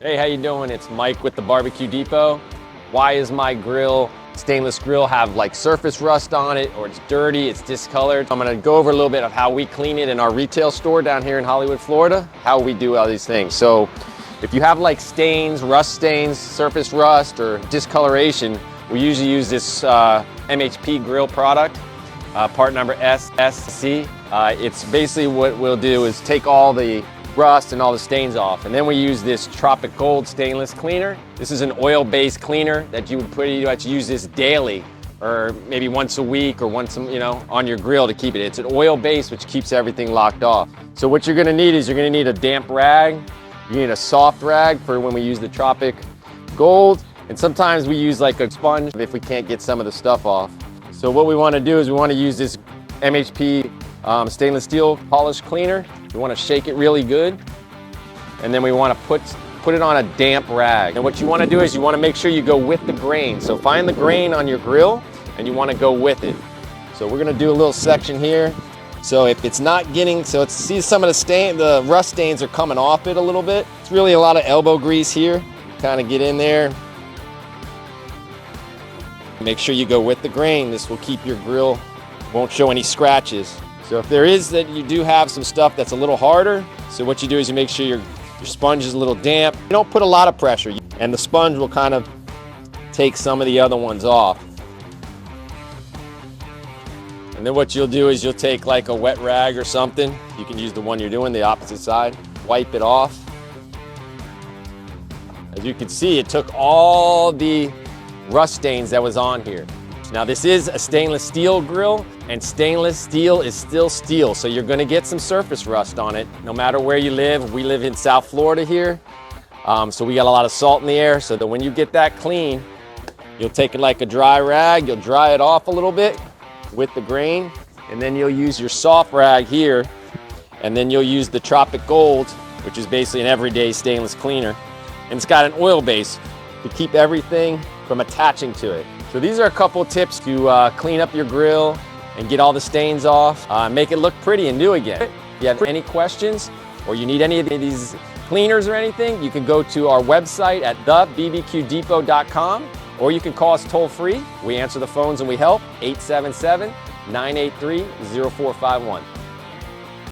Hey, how you doing? It's Mike with the BBQ Depot. Why is my grill, stainless grill, have like surface rust on it, or it's dirty, it's discolored? I'm gonna go over a little bit of how we clean it in our retail store down here in Hollywood, Florida, how we do all these things. So if you have like stains, rust stains, surface rust, or discoloration, we usually use this MHP grill product, part number SSC. It's basically what we'll do is take all the rust and all the stains off, and then we use this Tropic Gold stainless cleaner. This is an oil-based cleaner that you would use this daily, or maybe once a week, or once on your grill to keep it. It's an oil base which keeps everything locked off. So what you're going to need is you're going to need a damp rag. You need a soft rag for when we use the Tropic Gold, and sometimes we use like a sponge if we can't get some of the stuff off. So what we want to do is we want to use this MHP stainless steel polish cleaner. We want to shake it really good, and then we want to put it on a damp rag. And what you want to do is you want to make sure you go with the grain. So find the grain on your grill and you want to go with it. So we're going to do a little section here. So if it's not getting, see some of the rust stains are coming off it a little bit. It's really a lot of elbow grease here. Kind of get in there. Make sure you go with the grain. This will keep your grill, won't show any scratches. So if there is that you do have some stuff that's a little harder, so what you do is you make sure your sponge is a little damp. You don't put a lot of pressure, and the sponge will kind of take some of the other ones off. And then what you'll do is you'll take like a wet rag or something. You can use the one you're doing, the opposite side. Wipe it off. As you can see, it took all the rust stains that was on here. Now this is a stainless steel grill, and stainless steel is still steel, so you're gonna get some surface rust on it no matter where you live. We live in South Florida here, so we got a lot of salt in the air, so that when you get that clean, you'll take it like a dry rag, you'll dry it off a little bit with the grain, and then you'll use your soft rag here, and then you'll use the Tropic Gold, which is basically an everyday stainless cleaner, and it's got an oil base to keep everything from attaching to it. So these are a couple tips to clean up your grill and get all the stains off, make it look pretty and new again. If you have any questions or you need any of these cleaners or anything, you can go to our website at thebbqdepot.com, or you can call us toll free. We answer the phones and we help, 877-983-0451.